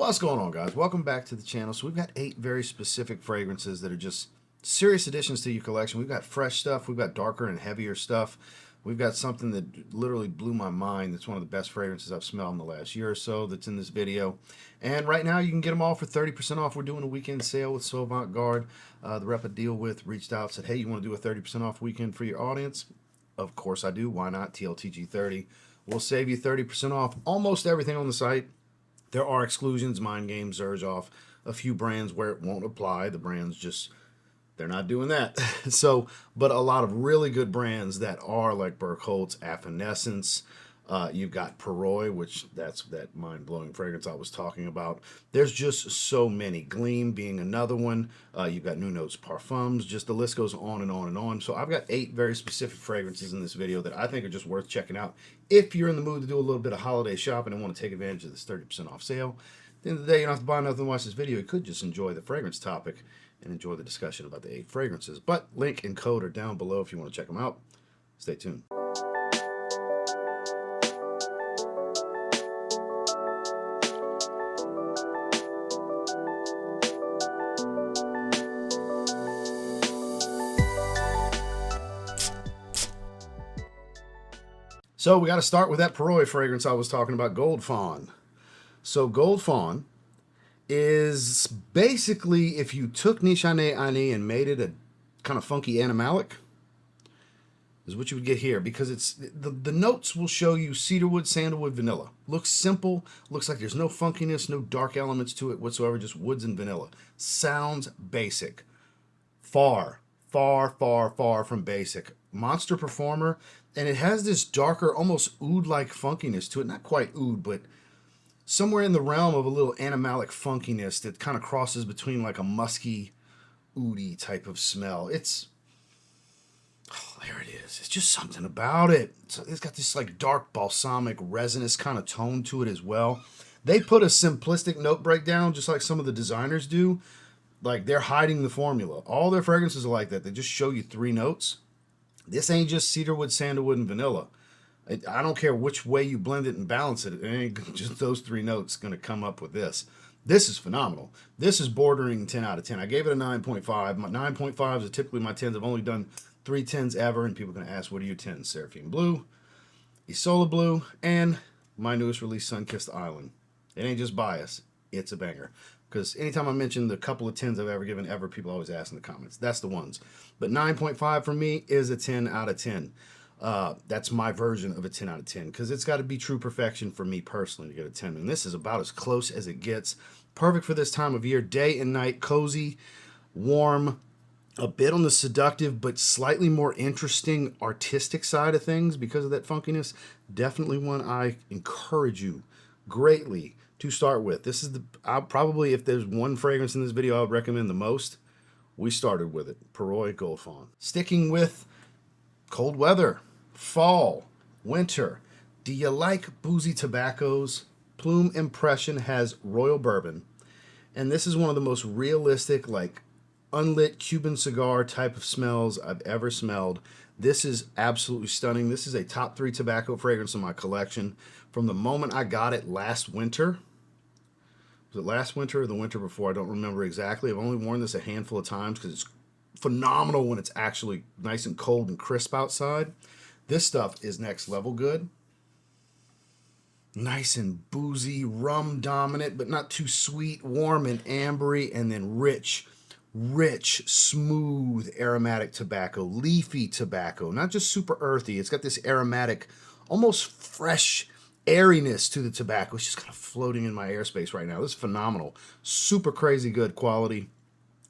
What's going on, guys? Welcome back to the channel. So we've got 8 very specific fragrances that are just serious additions to your collection. We've got fresh stuff, we've got darker and heavier stuff. We've got something that literally blew my mind. That's one of the best fragrances I've smelled in the last year or so that's in this video. And right now you can get them all for 30% off. We're doing a weekend sale with So Avant-Garde. The rep I deal with reached out, said, hey, you want to do a 30% off weekend for your audience? Of course I do. Why not? TLTG30. We'll save you 30% off almost everything on the site. There are exclusions, Mind Games, Zerjoff, a few brands where it won't apply. The brands just, they're not doing that. So, but a lot of really good brands that are like Birkholz, Affinessence. You've got Perroy, which that's that mind-blowing fragrance I was talking about. There's just so many. Gleam being another one. You've got New Notes Parfums. Just the list goes on and on and on. So I've got 8 very specific fragrances in this video that I think are just worth checking out if you're in the mood to do a little bit of holiday shopping and want to take advantage of this 30% off sale. At the end of the day, you don't have to buy nothing to watch this video. You could just enjoy the fragrance topic and enjoy the discussion about the 8 fragrances. But link and code are down below if you want to check them out. Stay tuned. So we got to start with that Perroy fragrance I was talking about, Goldfawn. So Goldfawn is basically if you took Nishane Ani and made it a kind of funky animalic, is what you would get here, because it's the notes will show you cedarwood, sandalwood, vanilla. Looks simple, looks like there's no funkiness, no dark elements to it whatsoever, just woods and vanilla. Sounds basic. Far from basic. Monster performer, and it has this darker, almost oud-like funkiness to it. Not quite oud, but somewhere in the realm of a little animalic funkiness that kind of crosses between like a musky, oudy type of smell. It's, oh, there it is. It's just something about it. It's got this like dark balsamic resinous kind of tone to it as well. They put a simplistic note breakdown just like some of the designers do. Like they're hiding the formula. All their fragrances are like that. They just show you 3 notes. This ain't just cedarwood, sandalwood, and vanilla. I don't care which way you blend it and balance it. It ain't just those 3 notes going to come up with this. This is phenomenal. This is bordering 10 out of 10. I gave it a 9.5. My 9.5s are typically my 10s. I've only done 3 10s ever, and people are going to ask, what are your 10s? Seraphine Blue, Isola Blue, and my newest release, Sunkissed Island. It ain't just bias. It's a banger. Because anytime I mention the couple of 10s I've ever given ever, people always ask in the comments. That's the ones. But 9.5 for me is a 10 out of 10. That's my version of a 10 out of 10. Because it's got to be true perfection for me personally to get a 10. And this is about as close as it gets. Perfect for this time of year. Day and night. Cozy. Warm. A bit on the seductive but slightly more interesting artistic side of things because of that funkiness. Definitely one I encourage you greatly to start with. This is I'll probably, if there's one fragrance in this video I would recommend the most, we started with it. Perroy Goldfawn. Sticking with cold weather, fall, winter. Do you like boozy tobaccos? Plume Impression has Royal Bourbon. And this is one of the most realistic, like unlit Cuban cigar type of smells I've ever smelled. This is absolutely stunning. This is a top 3 tobacco fragrance in my collection. From the moment I got it last winter, was it last winter or the winter before? I don't remember exactly. I've only worn this a handful of times because it's phenomenal when it's actually nice and cold and crisp outside. This stuff is next level good. Nice and boozy, rum dominant, but not too sweet, warm and ambery, and then rich, smooth aromatic tobacco, leafy tobacco, not just super earthy. It's got this aromatic, almost fresh airiness to the tobacco. It's just kind of floating in my airspace right now. This is phenomenal. Super crazy good quality.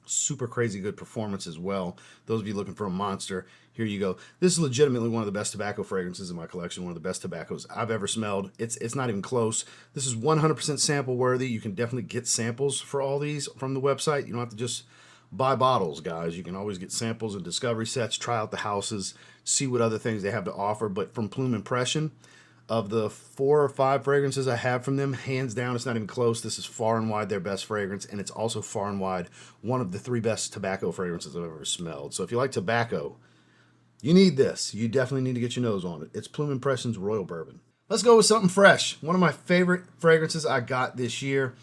Super crazy good performance as well. Those of you looking for a monster, here you go. This is legitimately one of the best tobacco fragrances in my collection. One of the best tobaccos I've ever smelled. It's not even close. This is 100% sample worthy. You can definitely get samples for all these from the website. You don't have to just buy bottles, guys. You can always get samples and discovery sets, try out the houses, see what other things they have to offer. But from Plume Impression, of the 4 or 5 fragrances I have from them, hands down, it's not even close. This is far and wide their best fragrance, and it's also far and wide one of the 3 best tobacco fragrances I've ever smelled. So if you like tobacco, you need this. You definitely need to get your nose on it. It's Plume Impression's Royal Bourbon. Let's go with something fresh. One of my favorite fragrances I got this year.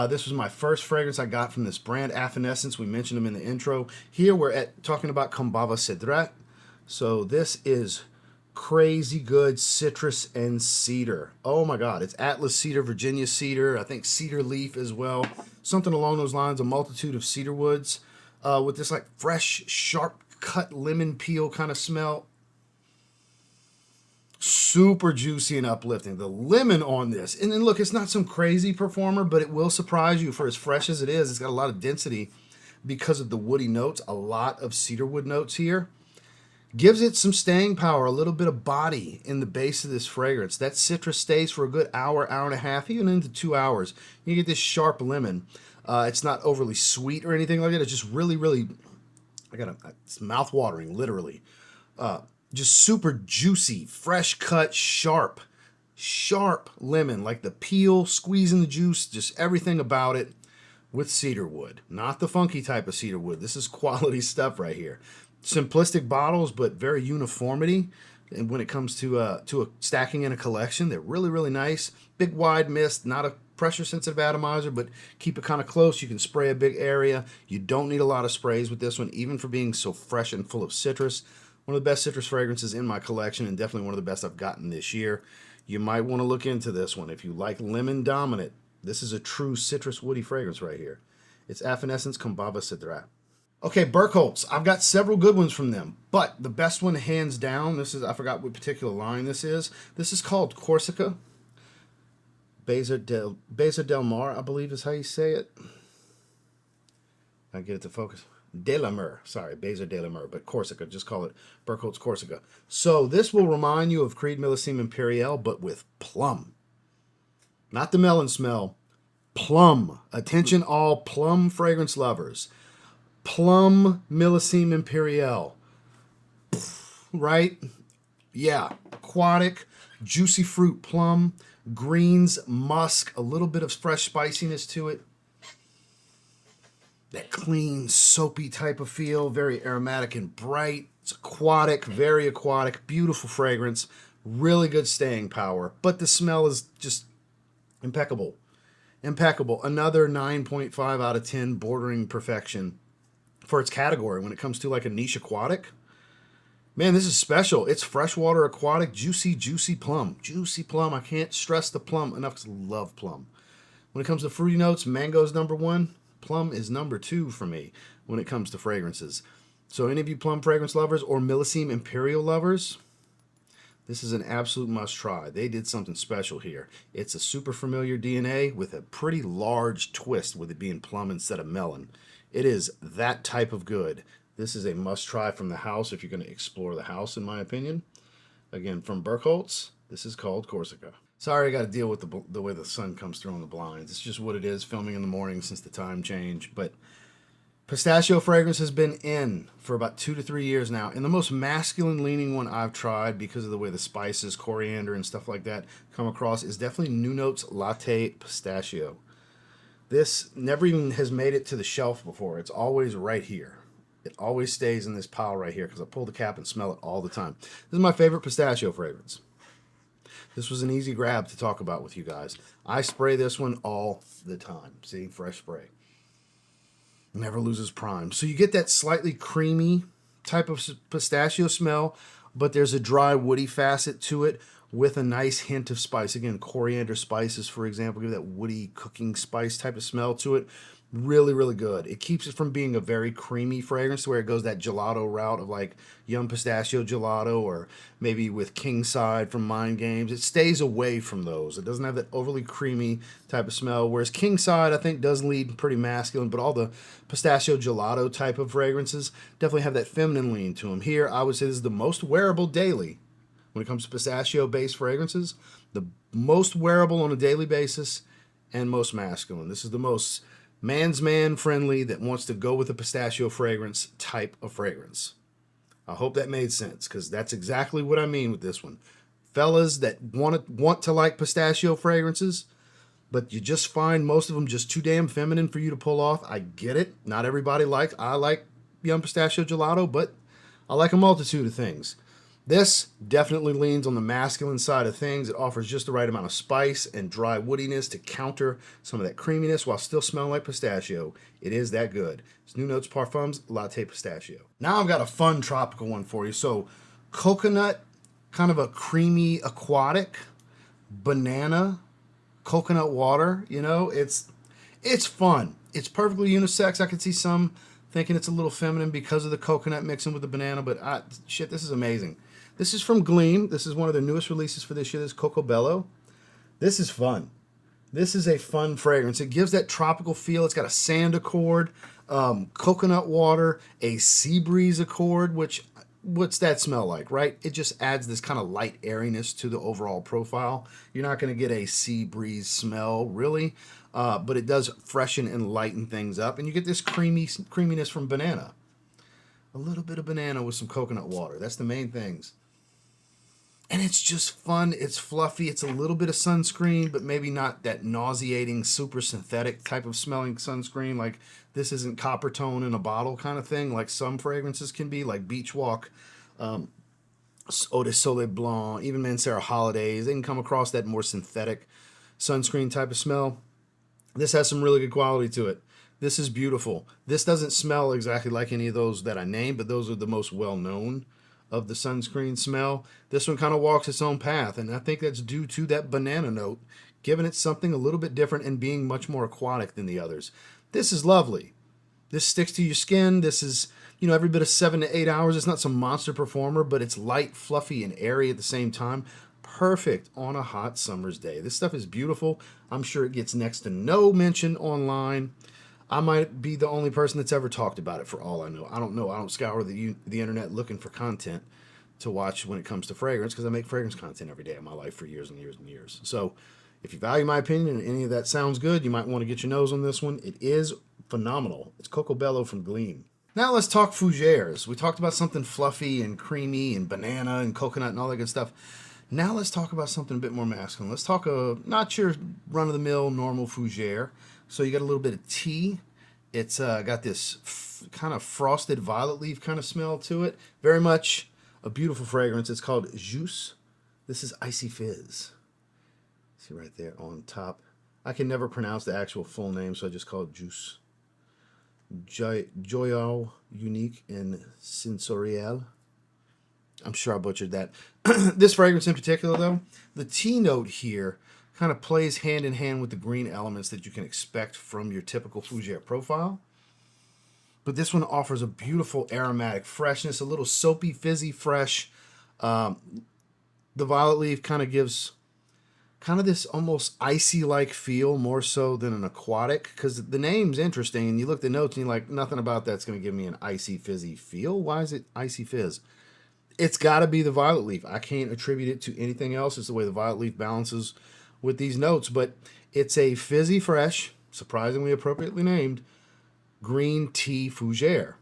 This was my first fragrance I got from this brand, Affinessence. We mentioned them in the intro. Here we're talking about Combava-Cedrat. So this is crazy good citrus and cedar. Oh my God, it's Atlas cedar, Virginia cedar, I think cedar leaf as well. Something along those lines, a multitude of cedar woods with this like fresh, sharp cut lemon peel kind of smell. Super juicy and uplifting. The lemon on this, and then look, it's not some crazy performer, but it will surprise you for as fresh as it is. It's got a lot of density because of the woody notes, a lot of cedarwood notes here. Gives it some staying power, a little bit of body in the base of this fragrance. That citrus stays for a good hour, hour and a half, even into 2 hours. You get this sharp lemon. It's not overly sweet or anything like that. It's just really, really, it's mouth-watering, literally. Just super juicy, fresh cut, sharp lemon. Like the peel, squeezing the juice, just everything about it with cedarwood. Not the funky type of cedarwood. This is quality stuff right here. Simplistic bottles, but very uniformity. And when it comes to a stacking in a collection, they're really, really nice. Big wide mist, not a pressure-sensitive atomizer, but keep it kind of close. You can spray a big area. You don't need a lot of sprays with this one, even for being so fresh and full of citrus. One of the best citrus fragrances in my collection, and definitely one of the best I've gotten this year. You might want to look into this one. If you like lemon dominant, this is a true citrus woody fragrance right here. It's Affinessence Combava-Cedrat. Okay, Birkholz. I've got several good ones from them, but the best one, hands down, this is, I forgot what particular line this is. This is called Corsica. Beza del Mar, I believe is how you say it. I get it to focus. De la Mer, sorry, Beza de la Mer, but Corsica, just call it Birkholz Corsica. So this will remind you of Creed Millésime Impérial, but with plum. Not the melon smell, plum. Attention all plum fragrance lovers. Plum Millésime Impérial. Right? Yeah, aquatic, juicy fruit plum, greens, musk, a little bit of fresh spiciness to it. That clean, soapy type of feel, very aromatic and bright. It's aquatic, very aquatic, beautiful fragrance, really good staying power, but the smell is just impeccable. Impeccable. Another 9.5 out of 10, bordering perfection for its category when it comes to like a niche aquatic. Man, this is special. It's freshwater aquatic, juicy, juicy plum. Juicy plum. I can't stress the plum enough because I love plum. When it comes to fruity notes, mango's number one. Plum is number two for me when it comes to fragrances. So any of you plum fragrance lovers or Millésime Imperial lovers, this is an absolute must try. They did something special here. It's a super familiar DNA with a pretty large twist with it being plum instead of melon. It is that type of good. This is a must try from the house if you're going to explore the house, in my opinion. Again, from Birkholz, this is called Corsica. Sorry, I got to deal with the way the sun comes through on the blinds. It's just what it is, filming in the morning since the time change. But pistachio fragrance has been in for about 2 to 3 years now. And the most masculine leaning one I've tried because of the way the spices, coriander, and stuff like that come across is definitely New Notes Latte Pistachio. This never even has made it to the shelf before. It's always right here. It always stays in this pile right here because I pull the cap and smell it all the time. This is my favorite pistachio fragrance. This was an easy grab to talk about with you guys. I spray this one all the time. See, fresh spray. Never loses prime. So you get that slightly creamy type of pistachio smell, but there's a dry, woody facet to it with a nice hint of spice. Again, coriander spices, for example, give that woody cooking spice type of smell to it. Really, really good. It keeps it from being a very creamy fragrance where it goes that gelato route of like Yum Pistachio Gelato or maybe with Kingside from Mind Games. It stays away from those. It doesn't have that overly creamy type of smell, whereas Kingside, I think, does lead pretty masculine, but all the Pistachio Gelato type of fragrances definitely have that feminine lean to them. Here, I would say this is the most wearable daily when it comes to pistachio-based fragrances. The most wearable on a daily basis and most masculine. This is the most man's man friendly that wants to go with a pistachio fragrance type of fragrance. I hope that made sense because that's exactly what I mean with this one. Fellas that want to like pistachio fragrances, but you just find most of them just too damn feminine for you to pull off. I get it. Not everybody likes. I like Yum Pistachio Gelato, but I like a multitude of things. This definitely leans on the masculine side of things. It offers just the right amount of spice and dry woodiness to counter some of that creaminess while still smelling like pistachio. It is that good. It's New Notes Parfums Latte Pistachio. Now I've got a fun tropical one for you. So coconut, kind of a creamy aquatic, banana, coconut water. You know, it's fun. It's perfectly unisex. I could see some thinking it's a little feminine because of the coconut mixing with the banana, but shit, this is amazing. This is from Gleam. This is one of their newest releases for this year. This is Cocco Bello. This is fun. This is a fun fragrance. It gives that tropical feel. It's got a sand accord, coconut water, a sea breeze accord, which, what's that smell like, right? It just adds this kind of light airiness to the overall profile. You're not going to get a sea breeze smell, really, but it does freshen and lighten things up. And you get this creaminess from banana. A little bit of banana with some coconut water. That's the main things. And it's just fun. It's fluffy. It's a little bit of sunscreen, but maybe not that nauseating, super synthetic type of smelling sunscreen. Like this isn't copper tone in a bottle kind of thing, like some fragrances can be, like Beach Walk, Eau de Soleil Blanc, even Mancera Holidays. They can come across that more synthetic sunscreen type of smell. This has some really good quality to it. This is beautiful. This doesn't smell exactly like any of those that I named, but those are the most well-known of the sunscreen smell. This one kind of walks its own path, and I think that's due to that banana note, giving it something a little bit different and being much more aquatic than the others. This is lovely. This sticks to your skin. This is, you know, every bit of 7 to 8 hours. It's not some monster performer, but it's light, fluffy, and airy at the same time. Perfect on a hot summer's day. This stuff is beautiful. I'm sure it gets next to no mention online. I might be the only person that's ever talked about it for all I know. I don't know. I don't scour the internet looking for content to watch when it comes to fragrance because I make fragrance content every day of my life for years and years and years. So if you value my opinion and any of that sounds good, you might want to get your nose on this one. It is phenomenal. It's Cocco Bello from Gleam. Now let's talk fougères. We talked about something fluffy and creamy and banana and coconut and all that good stuff. Now let's talk about something a bit more masculine. Let's talk not your run-of-the-mill normal fougère. So you got a little bit of tea. It's got this kind of frosted violet leaf kind of smell to it. Very much a beautiful fragrance. It's called J.U.S. This is Icyfizz. See right there on top. I can never pronounce the actual full name, so I just call it J.U.S. Joyau Unique and Sensoriel. I'm sure I butchered that. This fragrance in particular, though, the tea note here kind of plays hand in hand with the green elements that you can expect from your typical fougère profile. But this one offers a beautiful aromatic freshness, a little soapy, fizzy, fresh. The violet leaf kind of gives kind of this almost icy-like feel, more so than an aquatic, because the name's interesting, and you look at the notes and you're like, nothing about that's going to give me an icy, fizzy feel. Why is it icy fizz? It's got to be the violet leaf. I can't attribute it to anything else. It's the way the violet leaf balances with these notes, but it's a fizzy, fresh, surprisingly appropriately named, green tea fougère.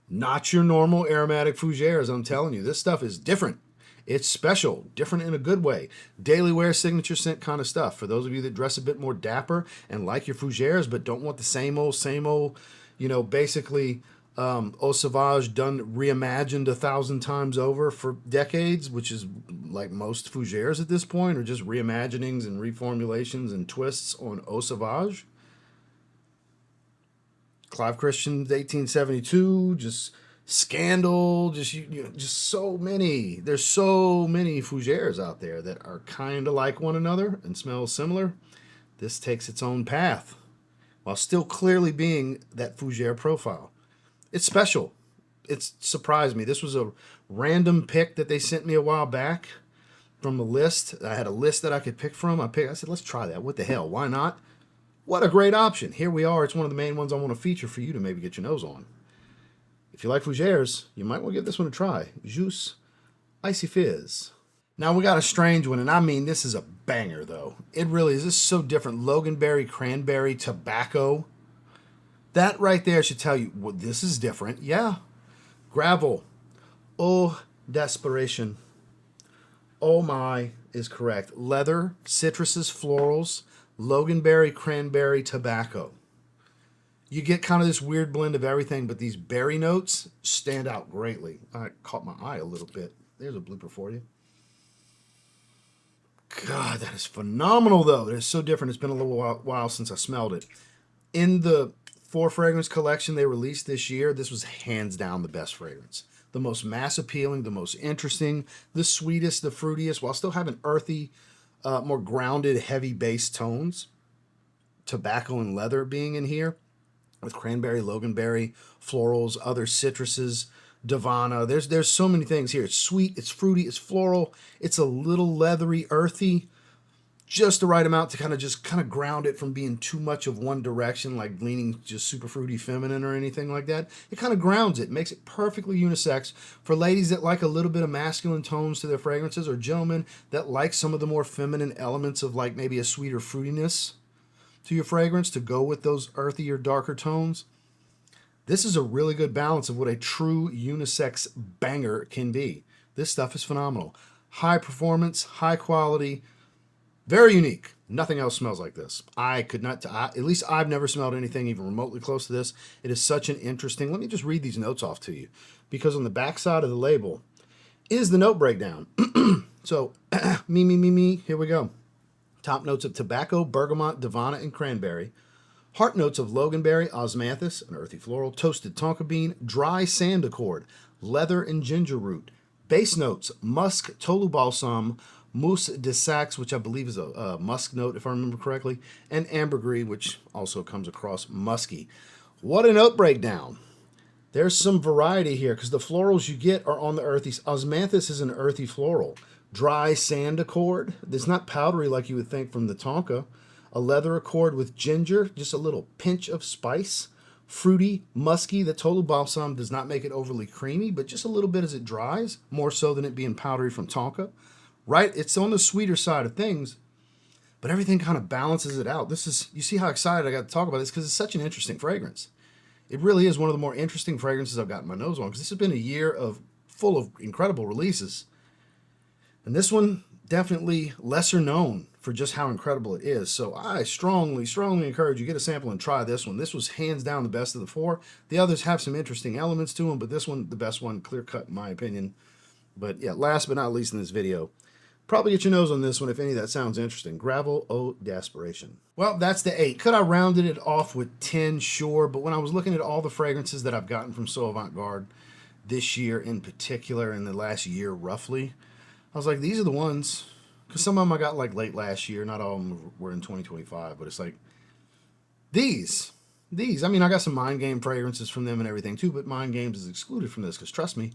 Not your normal aromatic fougères, I'm telling you. This stuff is different. It's special, different in a good way. Daily wear, signature scent kind of stuff. For those of you that dress a bit more dapper and like your fougères, but don't want the same old, you know, basically Eau Sauvage done reimagined 1,000 times over for decades, which is like most fougères at this point, or just reimaginings and reformulations and twists on Eau Sauvage. Clive Christian's 1872, just Scandal, just so many. There's so many fougères out there that are kind of like one another and smell similar. This takes its own path while still clearly being that fougère profile. It's special. It surprised me. This was a random pick that they sent me a while back from a list. I had a list that I could pick from. I said, let's try that. What the hell? Why not? What a great option. Here we are. It's one of the main ones I want to feature for you to maybe get your nose on. If you like fougères, you might want to give this one a try. J.U.S Icyfizz. Now we got a strange one, and I mean, this is a banger, though. It really is. This is so different. Loganberry, cranberry, tobacco. That right there should tell you, well, this is different. Yeah. Gravel. Eau D'Aspiration. Oh my is correct. Leather, citruses, florals, Loganberry, cranberry, tobacco. You get kind of this weird blend of everything, but these berry notes stand out greatly. I caught my eye a little bit. There's a blooper for you. God, that is phenomenal, though. It is so different. It's been a little while since I smelled it. In the 4 fragrance collection they released this year, this was hands down the best fragrance. The most mass appealing, the most interesting, the sweetest, the fruitiest, while still having earthy, more grounded, heavy bass tones. Tobacco and leather being in here, with cranberry, loganberry, florals, other citruses, Davana. There's so many things here. It's sweet, it's fruity, it's floral, it's a little leathery, earthy, just the right amount to kind of ground it from being too much of one direction, like leaning just super fruity feminine or anything like that. It kind of grounds it, makes it perfectly unisex for ladies that like a little bit of masculine tones to their fragrances, or gentlemen that like some of the more feminine elements of like maybe a sweeter fruitiness to your fragrance to go with those earthier, darker tones. This is a really good balance of what a true unisex banger can be. This stuff is phenomenal. High performance, high quality, very unique. Nothing else smells like this. I could not, at least I've never smelled anything even remotely close to this. It is such an interesting, let me just read these notes off to you, because on the back side of the label is the note breakdown. So, me, here we go. Top notes of tobacco, bergamot, Davana, and cranberry. Heart notes of loganberry, osmanthus, an earthy floral, toasted tonka bean, dry sand accord, leather and ginger root. Base notes, musk, tolu balsam, mousse de saxe, which I believe is a musk note if I remember correctly, and ambergris, which also comes across musky. What a note breakdown. There's some variety here because the florals you get are on the earthy. Osmanthus is an earthy floral. Dry sand accord. It's not powdery like you would think from the tonka. A leather accord with ginger, just a little pinch of spice. Fruity, musky. The tolu balsam does not make it overly creamy, but just a little bit as it dries, more so than it being powdery from tonka. Right? It's on the sweeter side of things, but everything kind of balances it out. This is, you see how excited I got to talk about this because it's such an interesting fragrance. It really is one of the more interesting fragrances I've gotten my nose on, because this has been a year full of incredible releases. And this one, definitely lesser known for just how incredible it is. So I strongly encourage you, get a sample and try this one. This was hands down the best of the 4. The others have some interesting elements to them, but this one, the best one, clear cut in my opinion. But yeah, last but not least in this video, probably get your nose on this one if any of that sounds interesting. Gravel Eau D'Aspiration. Well, that's the 8. Could I rounded it off with 10? Sure, but when I was looking at all the fragrances that I've gotten from So Avant-Garde this year in particular, in the last year roughly, I was like, these are the ones, because some of them I got like late last year. Not all of them were in 2025, but it's like, these. I mean, I got some Mind Game fragrances from them and everything too, but Mind Games is excluded from this, because trust me,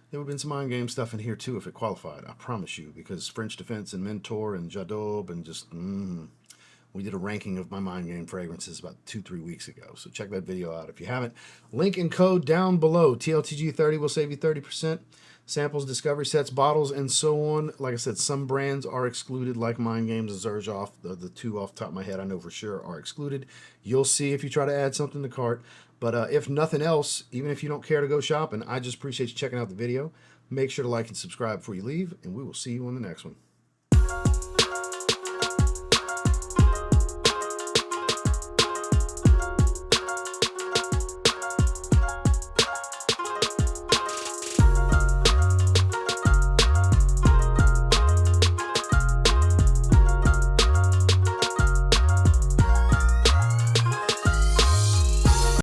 there would have been some Mind Game stuff in here too if it qualified. I promise you, because French Defense and Mentor and Jadob and just, we did a ranking of my Mind Game fragrances about 2-3 weeks ago. So check that video out if you haven't. Link and code down below. TLTG30 will save you 30%. Samples, discovery sets, bottles, and so on. Like I said, some brands are excluded, like Mind Games and Xerjoff. The 2 off the top of my head I know for sure are excluded. You'll see if you try to add something to cart. But if nothing else, even if you don't care to go shopping, I just appreciate you checking out the video. Make sure to like and subscribe before you leave, and we will see you on the next one.